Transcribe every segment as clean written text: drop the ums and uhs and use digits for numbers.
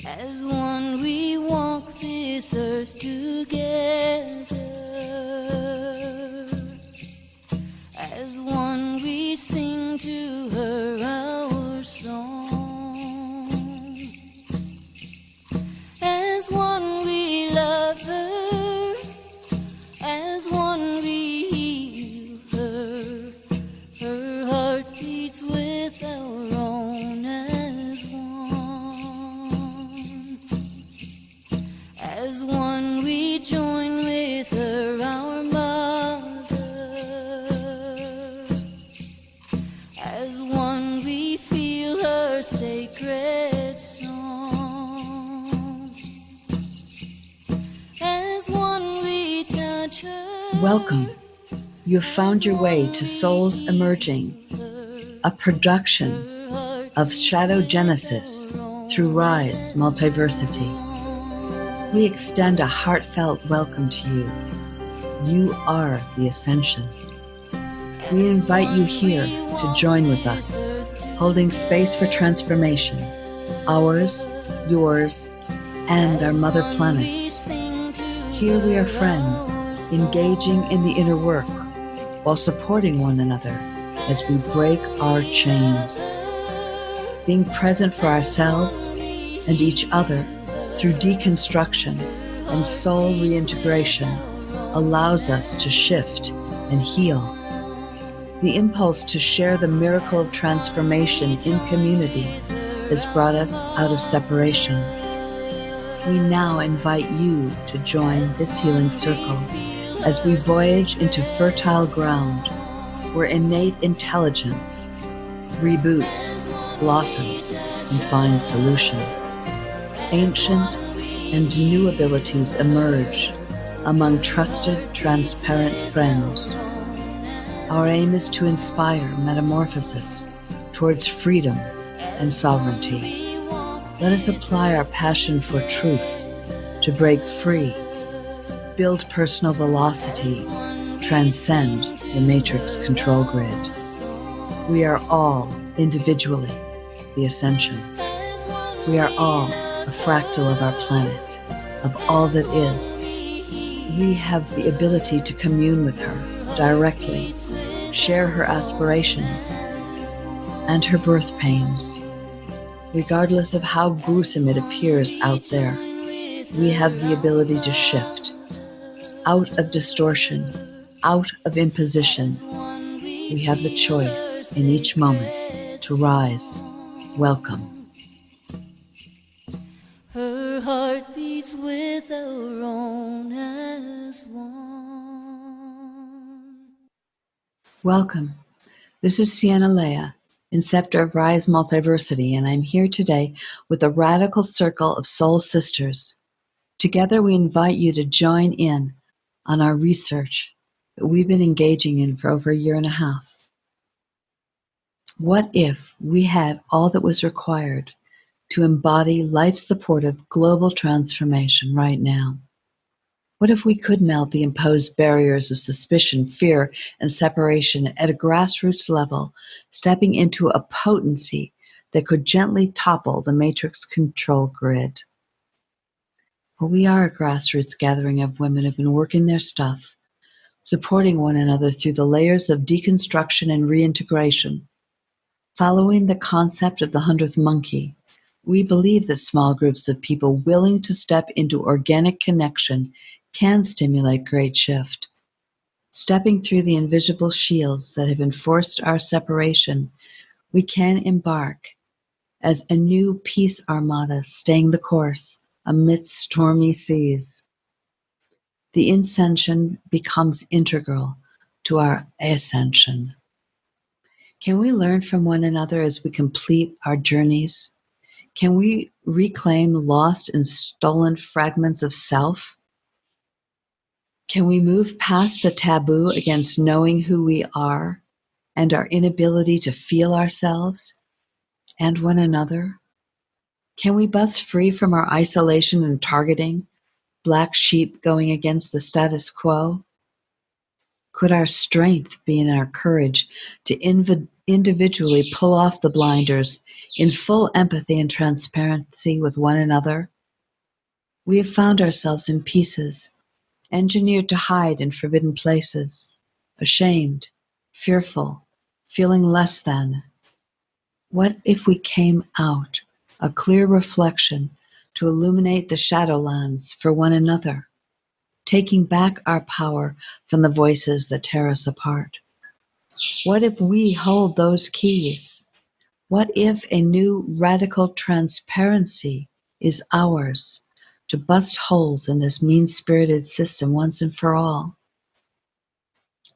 As one we walk this earth together. As one we sing to her our song. As one we love her. As one we heal her. Her heart beats with our own as one. As one we join with her, our mother. As one we feel her sacred song. As one we touch her. Welcome. You have found your way to Souls Emerging, a production of Shadow Genesis through Rise Multiversity. We extend a heartfelt welcome to you. You are the Ascension. We invite you here to join with us, holding space for transformation, ours, yours, and our mother planets. Here we are friends, engaging in the inner work while supporting one another as we break our chains. Being present for ourselves and each other through deconstruction and soul reintegration allows us to shift and heal. The impulse to share the miracle of transformation in community has brought us out of separation. We now invite you to join this healing circle as we voyage into fertile ground where innate intelligence reboots, blossoms, and finds solution. Ancient and new abilities emerge among trusted, transparent friends. Our aim is to inspire metamorphosis towards freedom and sovereignty. Let us apply our passion for truth to break free, build personal velocity, transcend the matrix control grid. We are all individually the Ascension. We are all a fractal of our planet, of all that is. We have the ability to commune with her directly, share her aspirations and her birth pains. Regardless of how gruesome it appears out there, we have the ability to shift out of distortion, out of imposition. We have the choice in each moment to rise. Welcome. Her heart beats with our own as one. Welcome. This is Sienna Lea, Inceptor of Rise Multiversity, and I'm here today with a radical circle of soul sisters. Together we invite you to join in on our research that we've been engaging in for over a year and a half. What if we had all that was required to embody life-supportive global transformation right now? What if we could melt the imposed barriers of suspicion, fear, and separation at a grassroots level, stepping into a potency that could gently topple the matrix control grid? Well, we are a grassroots gathering of women who have been working their stuff, supporting one another through the layers of deconstruction and reintegration. Following the concept of the 100th monkey, we believe that small groups of people willing to step into organic connection can stimulate great shift. Stepping through the invisible shields that have enforced our separation, we can embark as a new peace armada staying the course amidst stormy seas. The ascension becomes integral to our ascension. Can we learn from one another as we complete our journeys? Can we reclaim lost and stolen fragments of self? Can we move past the taboo against knowing who we are and our inability to feel ourselves and one another? Can we bust free from our isolation and targeting, black sheep going against the status quo? Could our strength be in our courage to individually pull off the blinders in full empathy and transparency with one another, we have found ourselves in pieces, engineered to hide in forbidden places, ashamed, fearful, feeling less than. What if we came out, a clear reflection to illuminate the shadowlands for one another, taking back our power from the voices that tear us apart? What if we hold those keys? What if a new radical transparency is ours to bust holes in this mean-spirited system once and for all?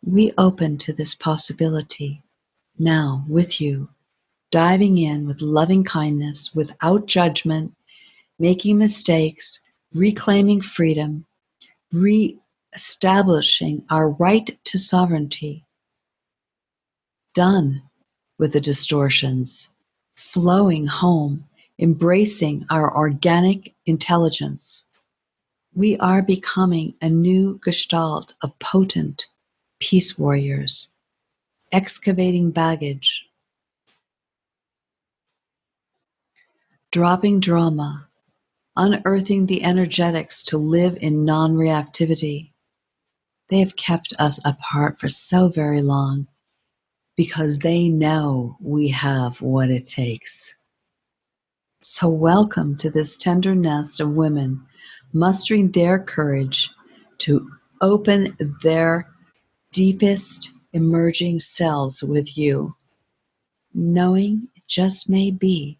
We open to this possibility now with you, diving in with loving kindness, without judgment, making mistakes, reclaiming freedom, re-establishing our right to sovereignty. Done with the distortions, flowing home, embracing our organic intelligence. We are becoming a new gestalt of potent peace warriors, excavating baggage, dropping drama, unearthing the energetics to live in non-reactivity. They have kept us apart for so very long because they know we have what it takes. So welcome to this tender nest of women mustering their courage to open their deepest emerging selves with you, knowing it just may be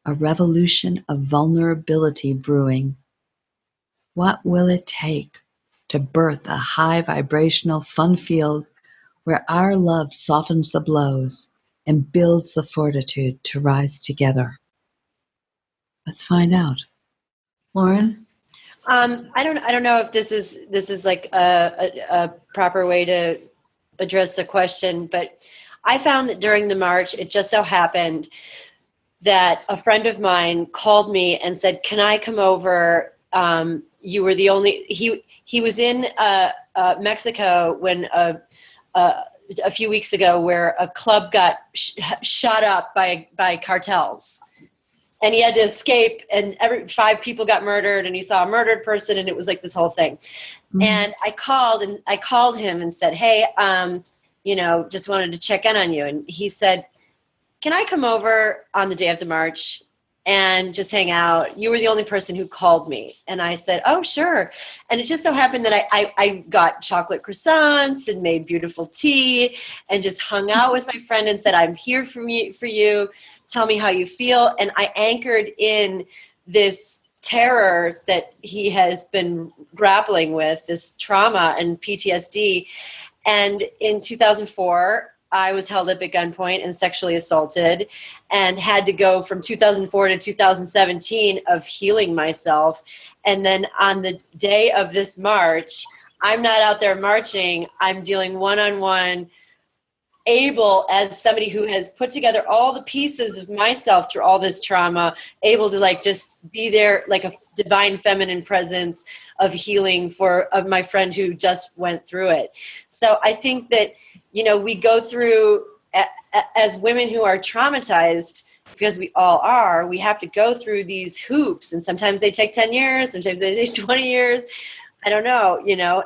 a revolution of vulnerability brewing. What will it take to birth a high vibrational fun field where our love softens the blows and builds the fortitude to rise together? Let's find out. Lauren? I don't know if this is like a proper way to address the question, but I found that during the march, it just so happened that a friend of mine called me and said, "Can I come over? You were the only." He was in Mexico when a few weeks ago, where a club got shot up by cartels. And he had to escape, and 5 people got murdered, and he saw a murdered person, and it was like this whole thing. Mm-hmm. And I called him and said, "Hey, just wanted to check in on you." And he said, "Can I come over on the day of the march and just hang out? You were the only person who called me." And I said, "Oh, sure." And it just so happened that I got chocolate croissants and made beautiful tea and just hung out with my friend and said, "I'm here for you. Tell me how you feel." And I anchored in this terror that he has been grappling with, this trauma and PTSD. And in 2004, I was held up at gunpoint and sexually assaulted, and had to go from 2004 to 2017 of healing myself. And then on the day of this march, I'm not out there marching. I'm dealing one-on-one, able, as somebody who has put together all the pieces of myself through all this trauma, able to like just be there like a divine feminine presence of healing of my friend who just went through it. So I think that, we go through, as women who are traumatized, because we all are, we have to go through these hoops, and sometimes they take 10 years, sometimes they take 20 years. I don't know,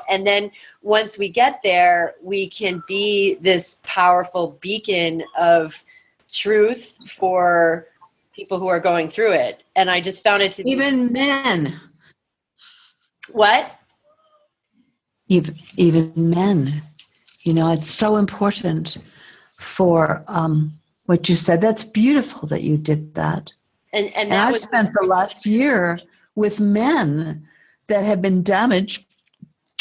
and then once we get there, we can be this powerful beacon of truth for people who are going through it. And I just found it to be... Even men. What? Even men. It's so important for what you said. That's beautiful that you did that. And I've spent the last year with men that have been damaged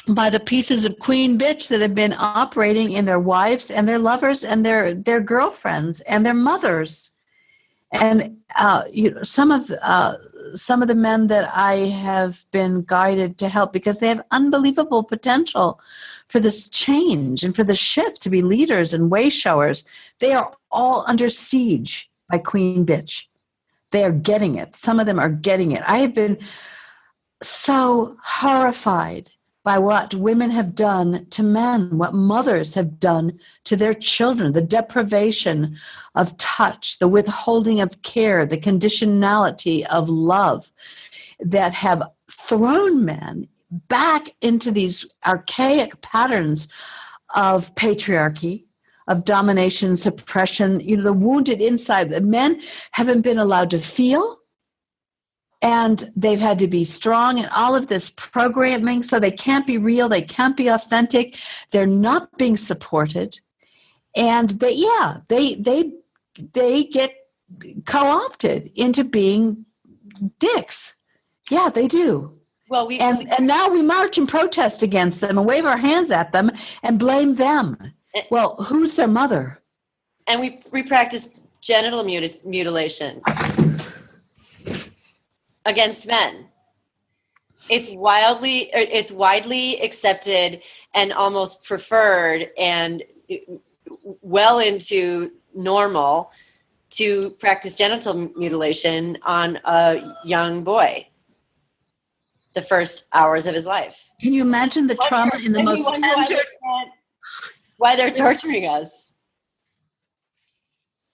by the pieces of queen bitch that have been operating in their wives and their lovers and their girlfriends and their mothers. And some of the men that I have been guided to help, because they have unbelievable potential for this change and for the shift to be leaders and way showers. They are all under siege by queen bitch. They are getting it. Some of them are getting it. I have been so horrified by what women have done to men, what mothers have done to their children, the deprivation of touch, the withholding of care, the conditionality of love that have thrown men back into these archaic patterns of patriarchy, of domination, suppression, the wounded inside. The men haven't been allowed to feel, and they've had to be strong and all of this programming, so they can't be real, they can't be authentic, they're not being supported, and they get co-opted into being dicks. Yeah, they do. Well, and now we march and protest against them and wave our hands at them and blame them. Well, who's their mother? And we practice genital mutilation against men. It's widely accepted and almost preferred and well into normal to practice genital mutilation on a young boy the first hours of his life. Can you imagine the trauma in the most tender? Why they're torturing us?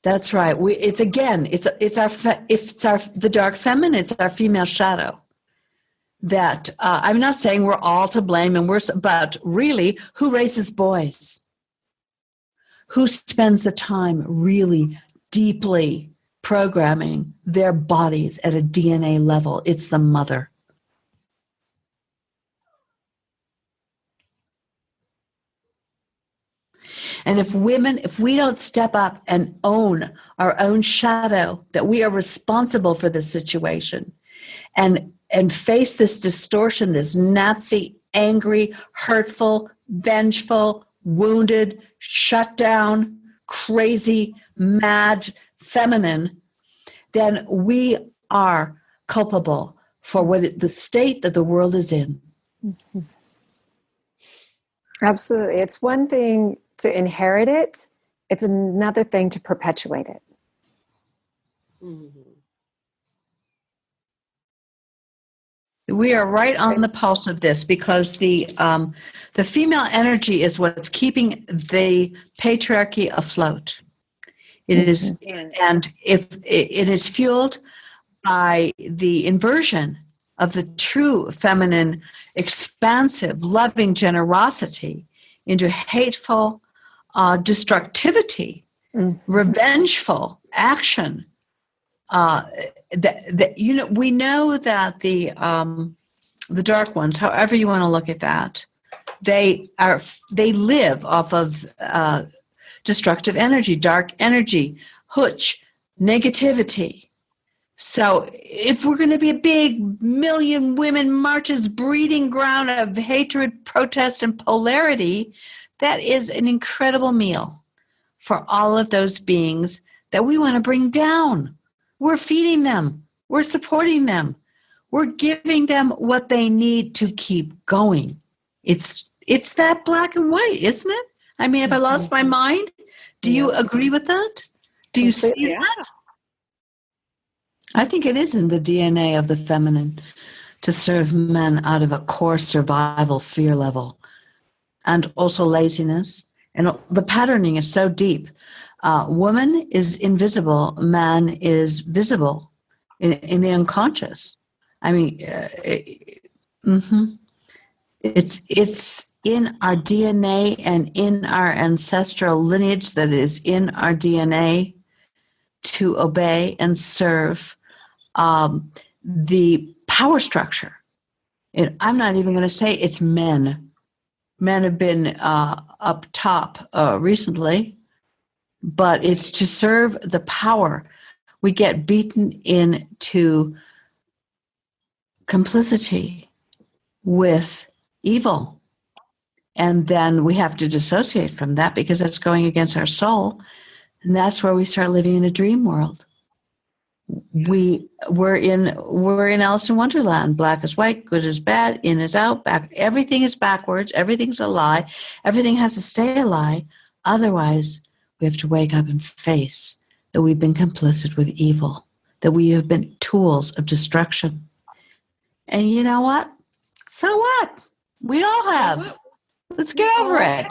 That's right. It's the dark feminine. It's our female shadow. That I'm not saying we're all to blame, but really, who raises boys? Who spends the time really deeply programming their bodies at a DNA level? It's the mother. And if we don't step up and own our own shadow, that we are responsible for this situation and face this distortion, this Nazi, angry, hurtful, vengeful, wounded, shut down, crazy, mad, feminine, then we are culpable for the state that the world is in. Absolutely. It's one thing to inherit it. It's another thing to perpetuate it. Mm-hmm. We are right on the pulse of this because the female energy is what's keeping the patriarchy afloat. It is, and if it is fueled by the inversion of the true feminine, expansive, loving generosity into hateful destructivity, revengeful action. We know that the dark ones, however you want to look at that, they live off of destructive energy, dark energy, hutch, negativity. So if we're going to be a big million women marches, breeding ground of hatred, protest, and polarity, that is an incredible meal for all of those beings that we want to bring down. We're feeding them. We're supporting them. We're giving them what they need to keep going. It's that black and white, isn't it? I mean, have I lost my mind? Do you agree with that? Do you see that? I think it is in the DNA of the feminine to serve men out of a core survival fear level and also laziness. And the patterning is so deep. Woman is invisible, man is visible in the unconscious. I mean, it's in our DNA and in our ancestral lineage that is in our DNA to obey and serve the power structure. And I'm not even going to say it's men. Men have been up top recently, but it's to serve the power. We get beaten into complicity with evil. And then we have to dissociate from that because that's going against our soul. And that's where we start living in a dream world. We're in Alice in Wonderland. Black is white, good is bad, in is out, back. Everything is backwards. Everything's a lie. Everything has to stay a lie. Otherwise, we have to wake up and face that we've been complicit with evil, that we have been tools of destruction. And you know what? So what? We all have. Let's get over it.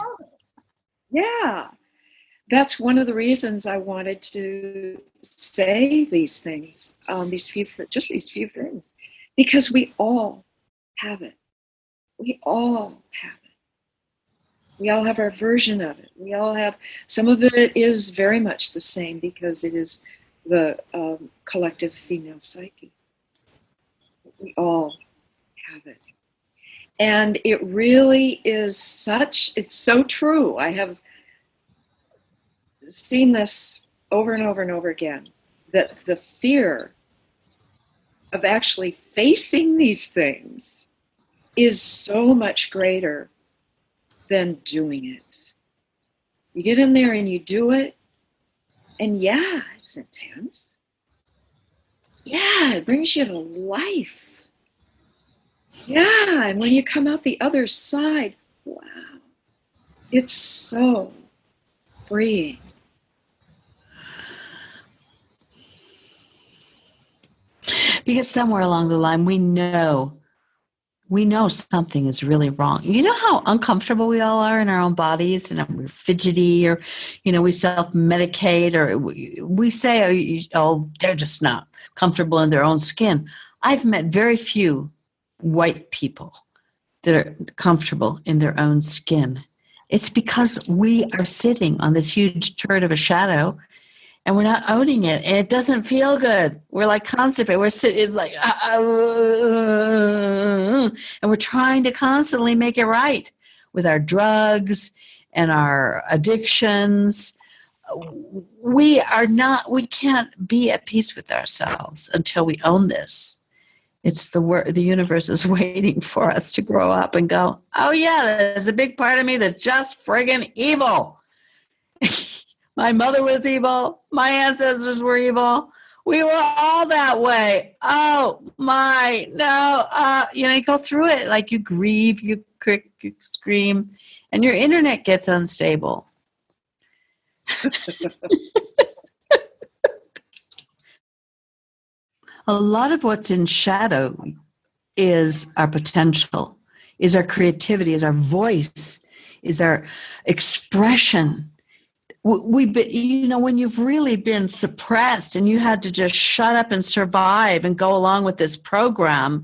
Yeah. That's one of the reasons I wanted to say these things, these few things, because we all have it. We all have it. We all have our version of it. We all have, some of it is very much the same because it is the collective female psyche. We all have it. And it really is it's so true. I have seen this over and over and over again, that the fear of actually facing these things is so much greater than doing it. You get in there and you do it, and yeah, it's intense. Yeah, it brings you to life. Yeah, and when you come out the other side, wow, it's so freeing. Because somewhere along the line, we know something is really wrong. You know how uncomfortable we all are in our own bodies, and we're fidgety, or, we self-medicate, or we say, oh, they're just not comfortable in their own skin. I've met very few white people that are comfortable in their own skin. It's because we are sitting on this huge turret of a shadow, and we're not owning it, and it doesn't feel good. We're like constipated. We're sitting, it's like, and we're trying to constantly make it right with our drugs and our addictions. We can't be at peace with ourselves until we own this. It's the universe is waiting for us to grow up and go, oh yeah, there's a big part of me that's just friggin' evil. My mother was evil. My ancestors were evil. We were all that way. Oh my, no. You go through it, like you grieve, you crick, you scream, and your internet gets unstable. A lot of what's in shadow is our potential, is our creativity, is our voice, is our expression. When you've really been suppressed and you had to just shut up and survive and go along with this program,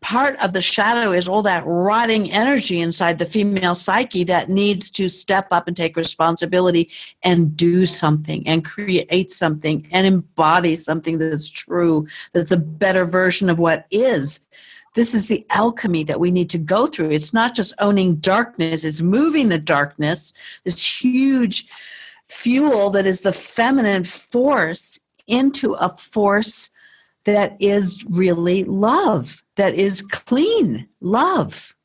part of the shadow is all that rotting energy inside the female psyche that needs to step up and take responsibility and do something and create something and embody something that's true, that's a better version of what is. This is the alchemy that we need to go through. It's not just owning darkness, it's moving the darkness, this huge fuel that is the feminine force, into a force that is really love, that is clean love.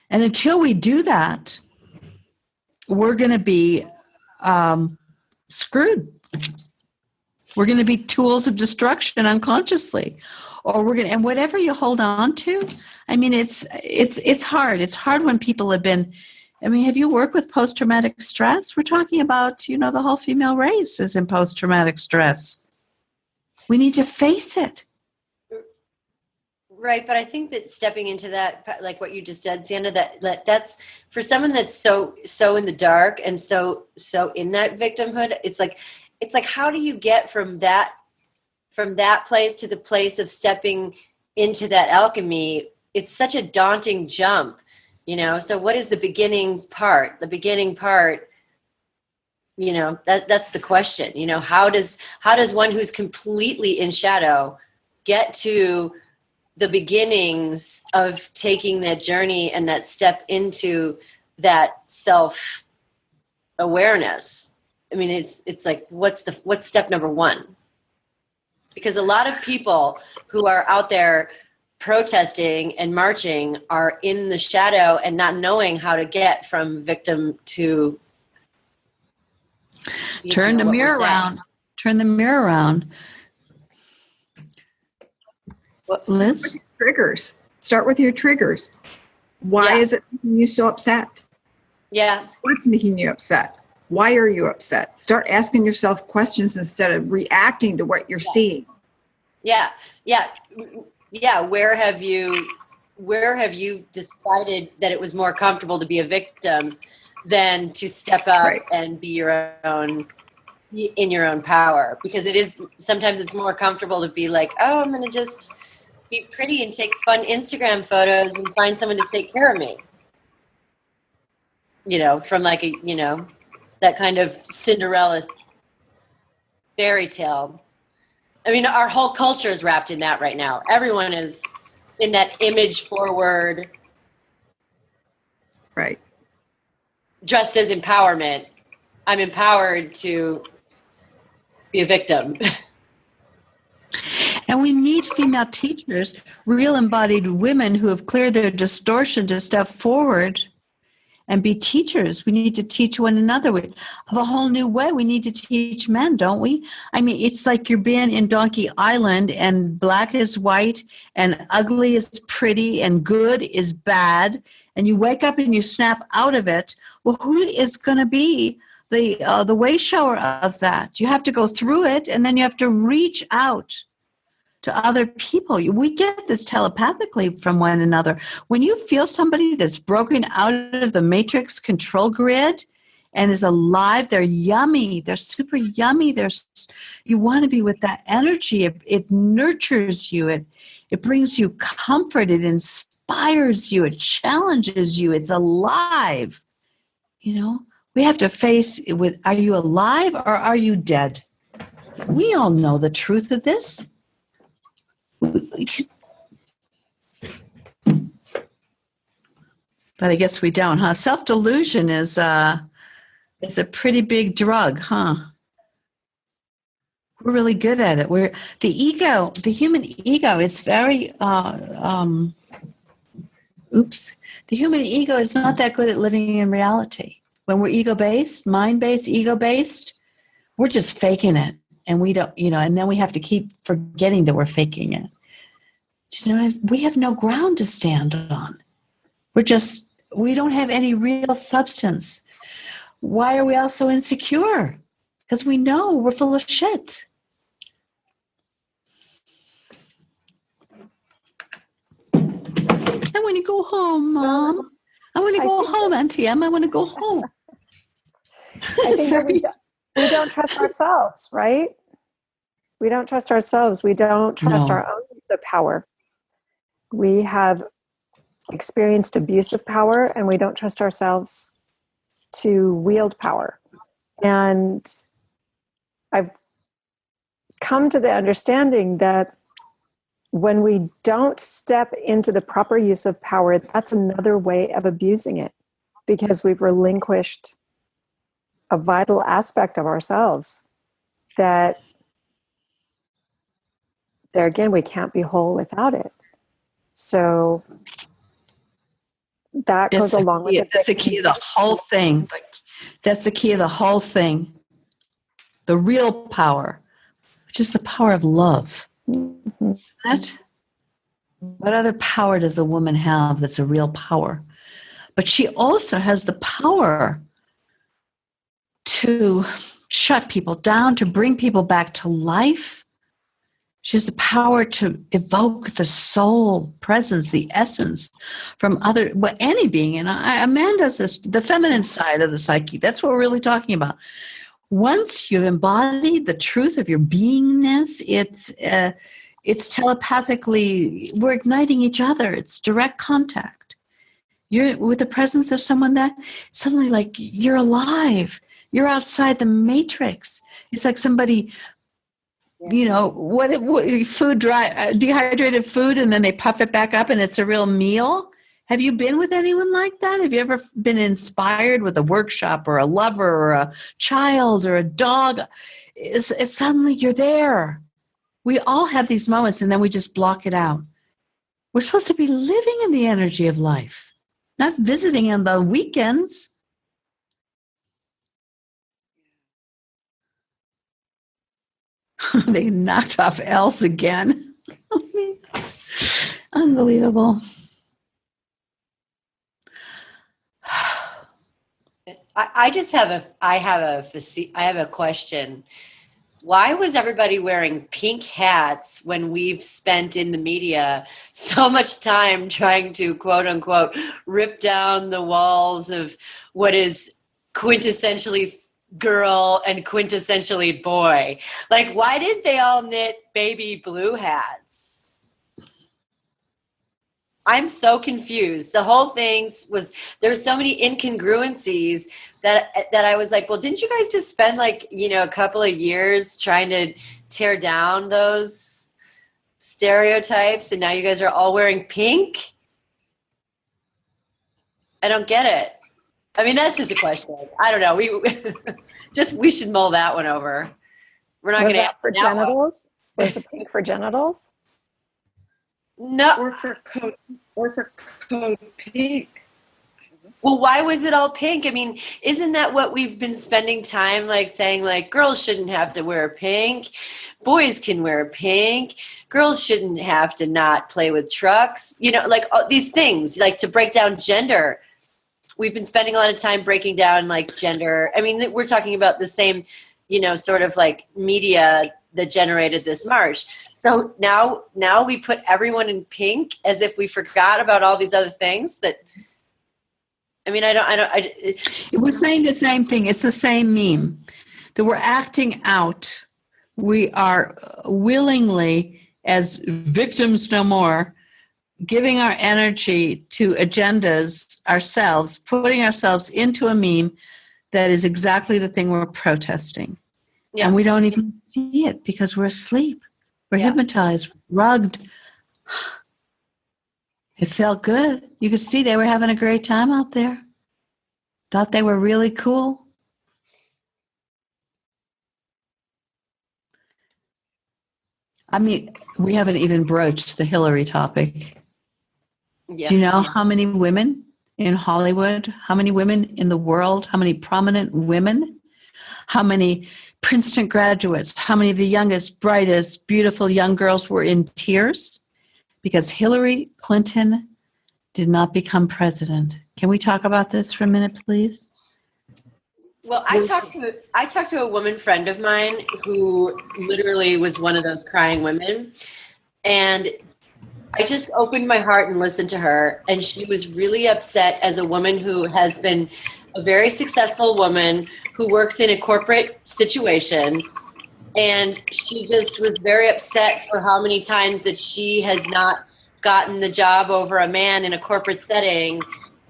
And until we do that, we're going to be screwed. We're going to be tools of destruction unconsciously, and whatever you hold on to. I mean, it's hard. It's hard when people have been. I mean, have you worked with post-traumatic stress? We're talking about, the whole female race is in post-traumatic stress. We need to face it. Right, but I think that stepping into that, like what you just said, Sienna, that's for someone that's so in the dark and so in that victimhood. It's like, how do you get from that place to the place of stepping into that alchemy? It's such a daunting jump, So what is the beginning part? The beginning part, that's the question. How does one who's completely in shadow get to the beginnings of taking that journey and that step into that self-awareness? I mean, it's like, what's step number one? Because a lot of people who are out there protesting and marching are in the shadow and not knowing how to get from victim to turn the mirror around. Turn the mirror around. Liz? Triggers. Start with your triggers. Why is it making you so upset? Yeah. What's making you upset? Why are you upset? Start asking yourself questions instead of reacting to what you're seeing. Yeah. yeah, where have you decided that it was more comfortable to be a victim than to step up Right. and be in your own power? Because sometimes it's more comfortable to be like, oh, I'm going to just be pretty and take fun Instagram photos and find someone to take care of me. From like that kind of Cinderella fairy tale. I mean, our whole culture is wrapped in that right now. Everyone is in that image forward, Right. dressed as empowerment. I'm empowered to be a victim. And we need female teachers, real embodied women who have cleared their distortion to step forward and be teachers. We need to teach one another. We have a whole new way. We need to teach men, don't we? I mean, it's like you're being in Donkey Island and black is white and ugly is pretty and good is bad. And you wake up and you snap out of it. Well, who is going to be the way shower of that? You have to go through it, and then you have to reach out to other people. We get this telepathically from one another. When you feel somebody that's broken out of the matrix control grid and is alive, they're yummy. They're super yummy. You want to be with that energy. It nurtures you. It brings you comfort. It inspires you. It challenges you. It's alive. We have to face it with, are you alive or are you dead? We all know the truth of this. But I guess we don't, huh? Self-delusion is a pretty big drug, huh? We're really good at it. The human ego is very, the human ego is not that good at living in reality. When we're ego-based, mind-based, ego-based, we're just faking it. And we don't, and then we have to keep forgetting that we're faking it. We have no ground to stand on. We don't have any real substance. Why are we all so insecure? Because we know we're full of shit. I want to go home, Mom. I want to go home, Auntie Em. I want to go home. I think that we don't trust ourselves, right? We don't trust ourselves. We don't trust our own use of power. We have experienced abuse of power, and we don't trust ourselves to wield power. And I've come to the understanding that when we don't step into the proper use of power, that's another way of abusing it, because we've relinquished a vital aspect of ourselves that, there again, we can't be whole without it. So that goes along with it. That's the key of the whole thing. That's the key of the whole thing. The real power, which is the power of love. Mm-hmm. What other power does a woman have that's a real power? But she also has the power to shut people down, to bring people back to life. She has the power to evoke the soul presence, the essence from any being. And a man does this, the feminine side of the psyche. That's what we're really talking about. Once you've embodied the truth of your beingness, it's telepathically, we're igniting each other. It's direct contact. You're with the presence of someone that suddenly, like, you're alive. You're outside the matrix. It's like somebody, dehydrated food, and then they puff it back up and it's a real meal. Have you been with anyone like that? Have you ever been inspired with a workshop or a lover or a child or a dog? It's suddenly you're there. We all have these moments, and then we just block it out. We're supposed to be living in the energy of life, not visiting on the weekends. They knocked off else again. Unbelievable. I have a question. why was everybody wearing pink hats when we've spent in the media so much time trying to, quote unquote, rip down the walls of what is quintessentially girl and quintessentially boy? Like, why did they all knit baby blue hats? I'm so confused. The whole thing was, there's so many incongruencies that I was like, well, didn't you guys just spend like, a couple of years trying to tear down those stereotypes, and now you guys are all wearing pink? I don't get it. I mean, that's just a question. I don't know. We should mull that one over. We're not going to for genitals. Was the pink for genitals? No. Or for code pink. Well, why was it all pink? I mean, isn't that what we've been spending time like saying, like, girls shouldn't have to wear pink, boys can wear pink, girls shouldn't have to not play with trucks, like all these things, like to break down gender. We've been spending a lot of time breaking down like gender. I mean, we're talking about the same, sort of like media that generated this march. So now we put everyone in pink as if we forgot about all these other things that, I mean, we're saying the same thing. It's the same meme that we're acting out. We are willingly, as victims no more, giving our energy to agendas ourselves, putting ourselves into a meme that is exactly the thing we're protesting. Yeah. And we don't even see it because we're asleep. We're hypnotized, rugged. It felt good. You could see they were having a great time out there. Thought they were really cool. I mean, we haven't even broached the Hillary topic. Yeah. Do you know how many women in Hollywood, how many women in the world, how many prominent women, how many Princeton graduates, how many of the youngest, brightest, beautiful young girls were in tears because Hillary Clinton did not become president? Can we talk about this for a minute, please? Well, I talked to a woman friend of mine who literally was one of those crying women, and I just opened my heart and listened to her, and she was really upset as a woman who has been a very successful woman who works in a corporate situation, and she just was very upset for how many times that she has not gotten the job over a man in a corporate setting,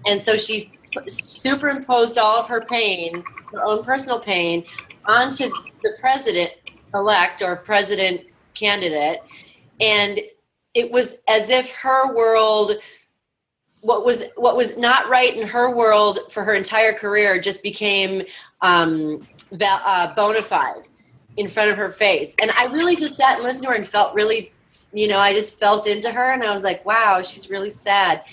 and so she superimposed all of her pain, her own personal pain, onto the president-elect or president candidate, and it was as if her world, what was not right in her world for her entire career just became bona fide in front of her face. And I really just sat and listened to her and felt really, I just felt into her, and I was like, wow, she's really sad.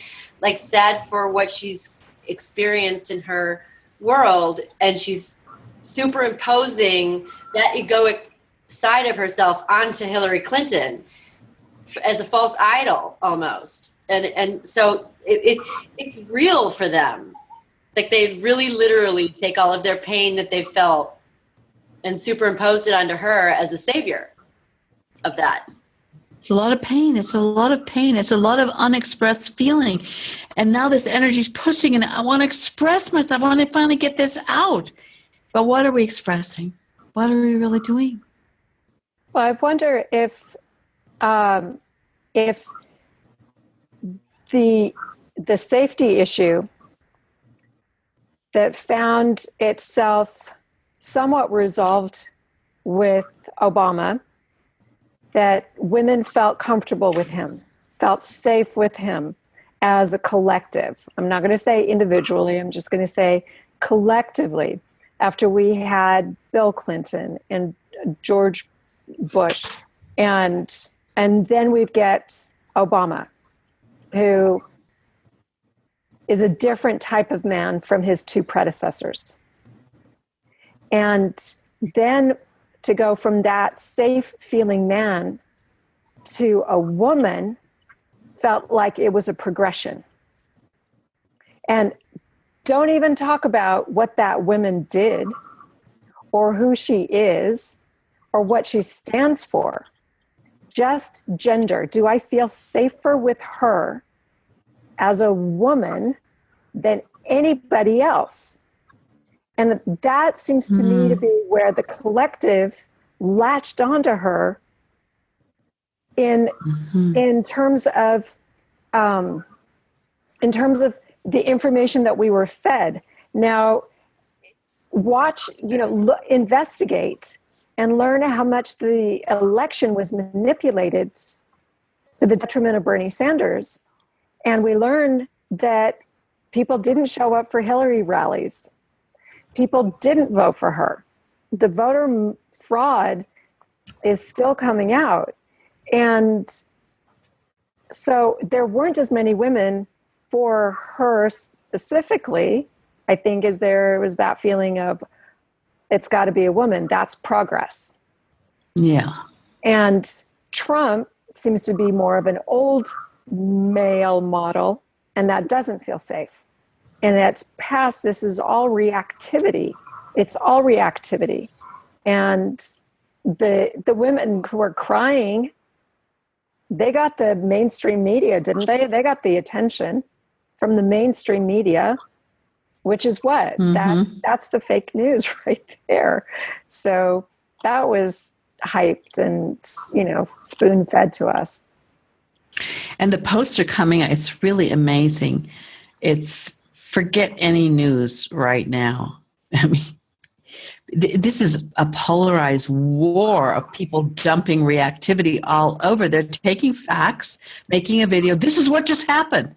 Like sad for what she's experienced in her world, and she's superimposing that egoic side of herself onto Hillary Clinton as a false idol almost. And so it's real for them. Like they really literally take all of their pain that they felt and superimpose it onto her as a savior of that. It's a lot of pain. It's a lot of pain. It's a lot of unexpressed feeling. And now this energy is pushing, and I want to express myself. I want to finally get this out. But what are we expressing? What are we really doing? Well, I wonder if the safety issue that found itself somewhat resolved with Obama, that women felt comfortable with him, felt safe with him as a collective. I'm not going to say individually, I'm just going to say collectively. After we had Bill Clinton and George Bush, and then we get Obama, who is a different type of man from his two predecessors. And then to go from that safe feeling man to a woman felt like it was a progression. And don't even talk about what that woman did or who she is or what she stands for, just gender. Do I feel safer with her as a woman than anybody else? And that seems to me to be where the collective latched onto her in terms of the information that we were fed. Now, watch, investigate and learn how much the election was manipulated to the detriment of Bernie Sanders. And we learned that people didn't show up for Hillary rallies. People didn't vote for her. The voter fraud is still coming out. And so there weren't as many women for her specifically, I think, as there was that feeling of, it's got to be a woman. That's progress. Yeah. And Trump seems to be more of an old male model, and that doesn't feel safe. And that's past, this is all reactivity. It's all reactivity. And the women who are crying, they got the mainstream media, didn't they? They got the attention from the mainstream media, which is what? That's the fake news right there. So that was hyped and, spoon-fed to us. And the posts are coming out. It's really amazing. It's forget any news right now. I mean, this is a polarized war of people dumping reactivity all over. They're taking facts, making a video. This is what just happened.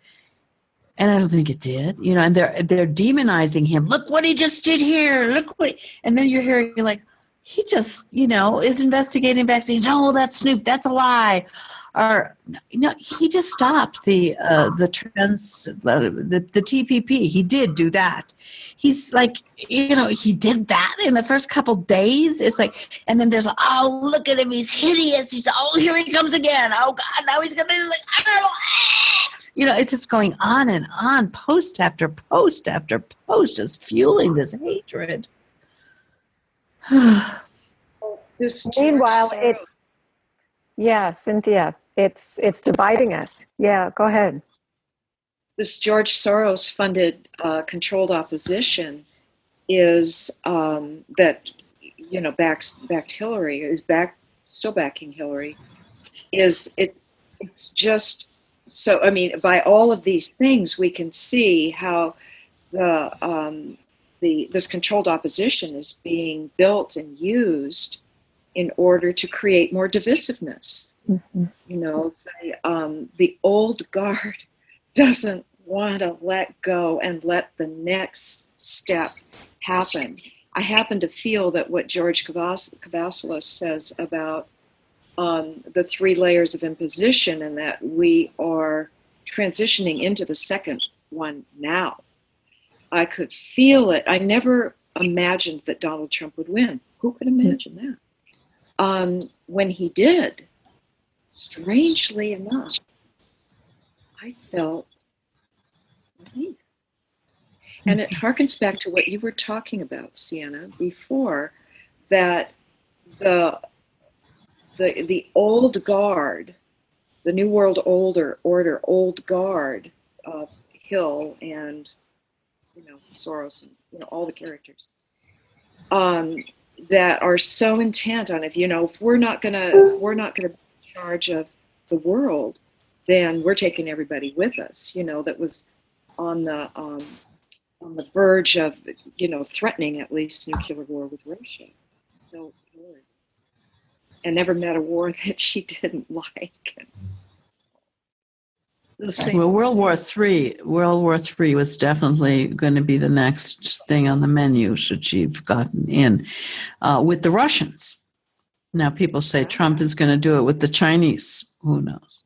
And I don't think it did, and they're demonizing him. Look what he just did here. Look what, and then you're hearing like, he just, is investigating vaccines. Oh, that's Snoop. That's a lie. Or he just stopped the TPP. He did do that. He's like, he did that in the first couple days. It's like, and then there's, oh, look at him. He's hideous. Here he comes again. Oh God, now he's going to be like, it's just going on and on, post after post after post, just fueling this hatred. Meanwhile, Cynthia, it's dividing us. Yeah, go ahead. This George Soros funded controlled opposition is that backed Hillary, still backing Hillary. It's just so, I mean, by all of these things we can see how this controlled opposition is being built and used in order to create more divisiveness. The old guard doesn't want to let go and let the next step happen. I happen to feel that what George Kavassilis says about the 3 layers of imposition, and that we are transitioning into the second one now. I could feel it. I never imagined that Donald Trump would win. Who could imagine that? When he did, strangely enough, I felt relief. And it harkens back to what you were talking about, Sienna, before, that the old guard, the New World Order, old guard of Hill and Soros and all the characters that are so intent on, if we're not gonna be in charge of the world, then we're taking everybody with us. That was on the verge of threatening at least nuclear war with Russia. So, and never met a war that she didn't like. Well, World War III was definitely going to be the next thing on the menu should she have gotten in with the Russians. Now people say Trump is going to do it with the Chinese. Who knows?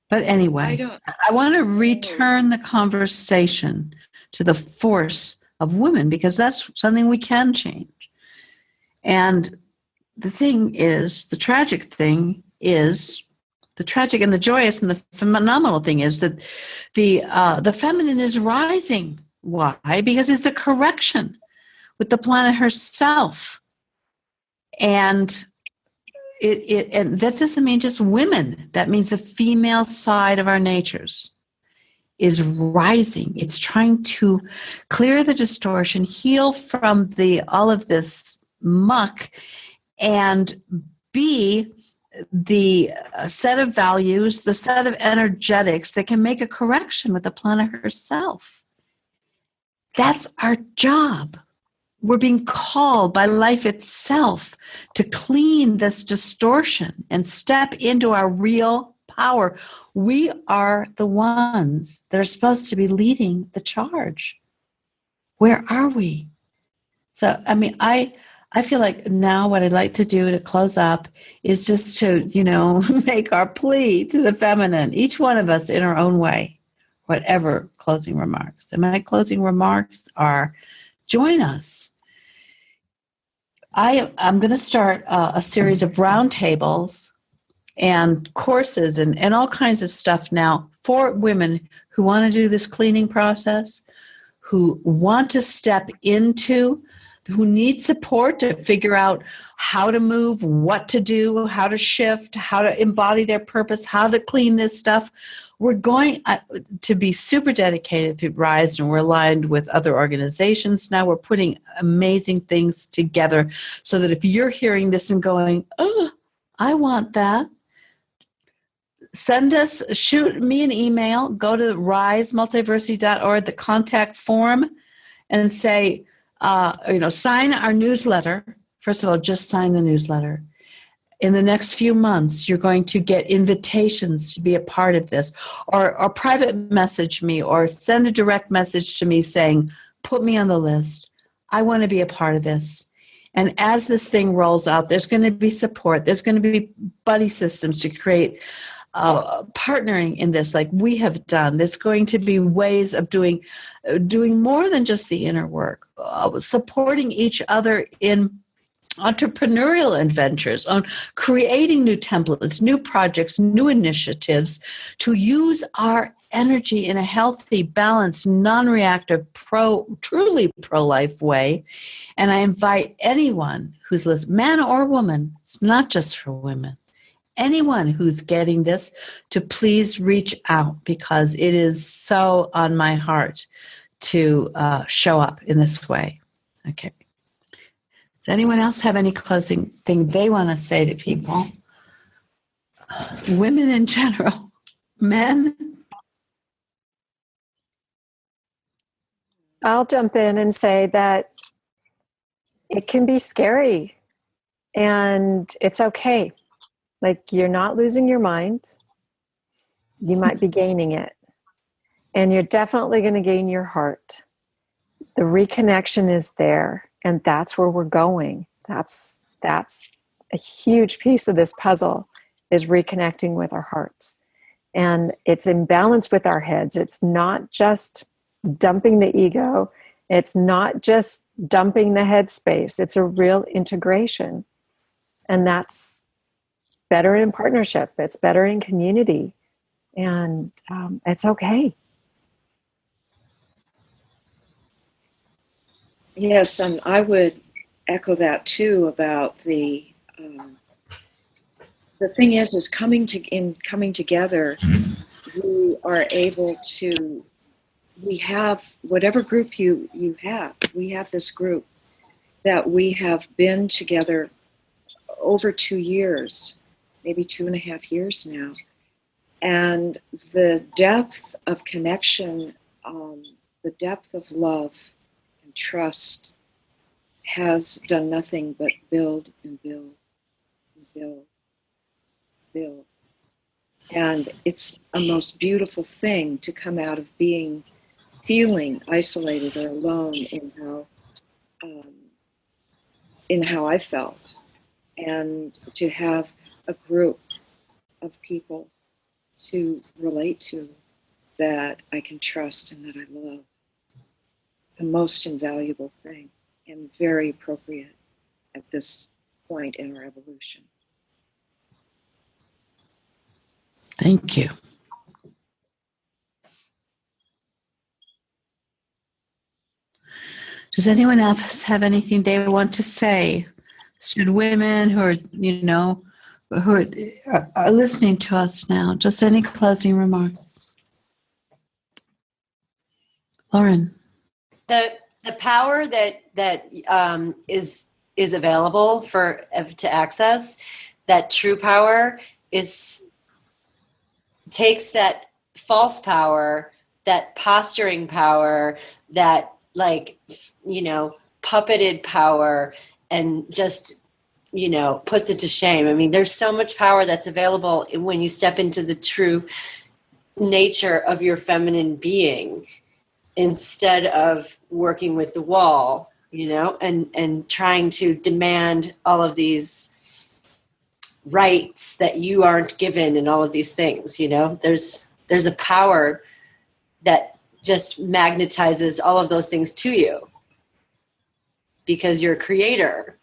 But anyway, I want to return the conversation to the force of women, because that's something we can change. And the thing is, the tragic and the joyous and the phenomenal thing is that the feminine is rising. Why? Because it's a correction with the planet herself. And and that doesn't mean just women. That means the female side of our natures is rising. It's trying to clear the distortion, heal from all of this muck, and be the set of values, the set of energetics that can make a correction with the planet herself. That's our job. We're being called by life itself to clean this distortion and step into our real power. We are the ones that are supposed to be leading the charge. Where are we? So, I mean, I feel like now what I'd like to do to close up is just to, make our plea to the feminine, each one of us in our own way, whatever closing remarks. And my closing remarks are, join us. I'm going to start a series of roundtables and courses and all kinds of stuff now for women who want to do this cleaning process, who want to step into, who need support to figure out how to move, what to do, how to shift, how to embody their purpose, how to clean this stuff. We're going to be super dedicated to Rise, and we're aligned with other organizations. Now we're putting amazing things together so that if you're hearing this and going, oh, I want that, shoot me an email, go to risemultiversity.org, the contact form, and say, sign our newsletter. First of all, just sign the newsletter. In the next few months, you're going to get invitations to be a part of this, or private message me, or send a direct message to me saying, put me on the list. I want to be a part of this. And as this thing rolls out, there's going to be support. There's going to be buddy systems to create partnering in this like we have done. There's going to be ways of doing more than just the inner work, supporting each other in entrepreneurial adventures, on creating new templates, new projects, new initiatives to use our energy in a healthy, balanced, non-reactive, truly pro-life way. And I invite anyone who's listening, man or woman, it's not just for women, anyone who's getting this to please reach out, because it is so on my heart to show up in this way. Okay. Does anyone else have any closing thing they want to say to people? Women in general, men? I'll jump in and say that it can be scary, and it's okay. Like, you're not losing your mind. You might be gaining it. And you're definitely going to gain your heart. The reconnection is there. And that's where we're going. That's a huge piece of this puzzle, is reconnecting with our hearts. And it's in balance with our heads. It's not just dumping the ego. It's not just dumping the headspace. It's a real integration. And that's better in partnership. It's better in community. And it's okay. Yes, and I would echo that too about the thing is coming together. We are able to. We have whatever group you have. We have this group that we have been together over 2 years, maybe 2.5 years now, and the depth of connection, the depth of love trust has done nothing but build and build and build, build. And it's a most beautiful thing to come out of feeling isolated or alone in how I felt, and to have a group of people to relate to that I can trust and that I love. The most invaluable thing, and very appropriate at this point in our evolution. Thank you. Does anyone else have anything they want to say should women who are, who are listening to us now, just any closing remarks? Lauren. The power that is available to access, that true power takes that false power, that posturing power, that puppeted power, and just puts it to shame. I mean, there's so much power that's available when you step into the true nature of your feminine being, instead of working with the wall, and trying to demand all of these rights that you aren't given and all of these things. There's a power that just magnetizes all of those things to you because you're a creator,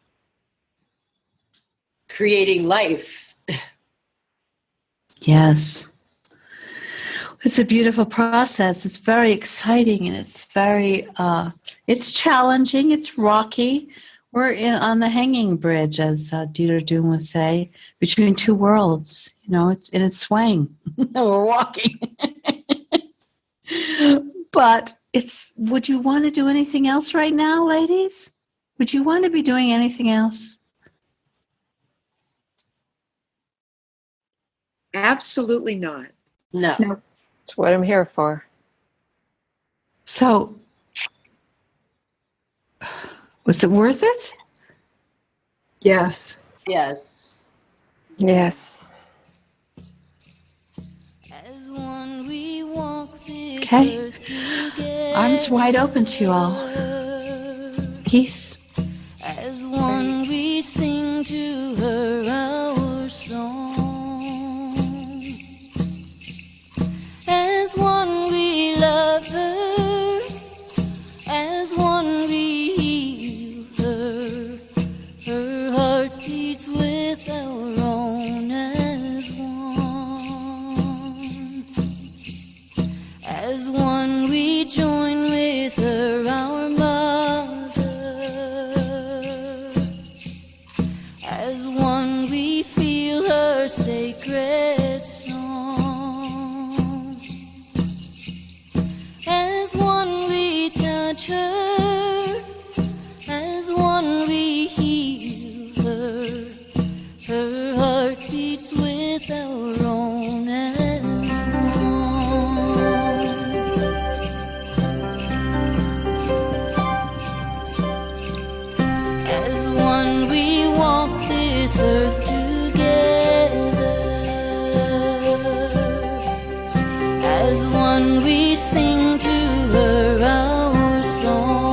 creating life. Yes. It's a beautiful process. It's very exciting, and it's very, it's challenging. It's rocky. We're on the hanging bridge, as Dieter Doom would say, between two worlds. It's swaying. We're walking. But would you want to do anything else right now, ladies? Would you want to be doing anything else? Absolutely not. No. That's what I'm here for. So, was it worth it? Yes. Yes. Yes. As one we walk this Okay. earth together. Arms wide open to you all. Peace. As one we sing to her our song. As one we love her. As one we heal her. Her heart beats with our own as one. As one we join with her our mother. As one we feel her sacred song. As one we touch her. As one we heal her. Her heart beats with our own as one. As one we walk this earth together. As one we sing to her our song.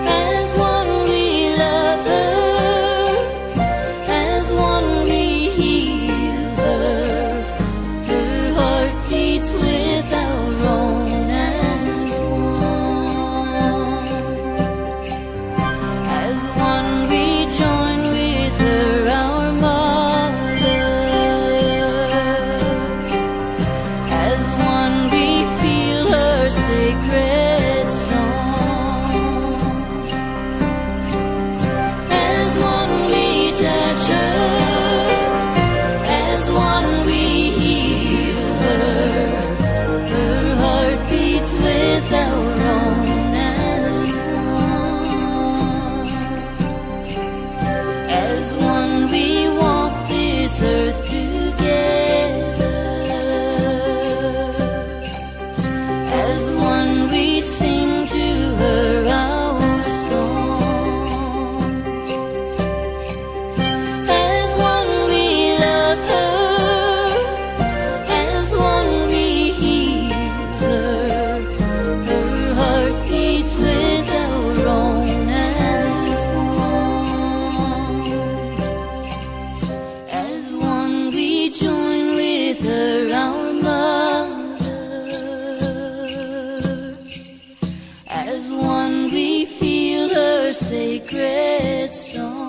As one we love her. As one we heal her. Her heart beats with our own as one. As one we join with her our mother. As one we feel her sacred song. As one we touch her. As one we heal her. Her heart beats with our own as one. As one we walk this earth together. As one we sing to her our song. As one we love her. As one we heal her. Her heart beats with our own as one. As one we join with her our mother. As one we feel her sacred song.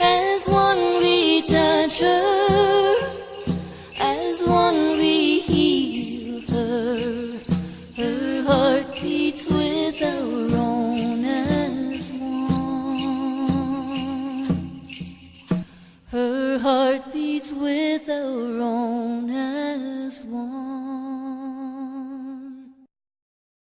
As one we touch her. As one we heal her. Her heart heart beats without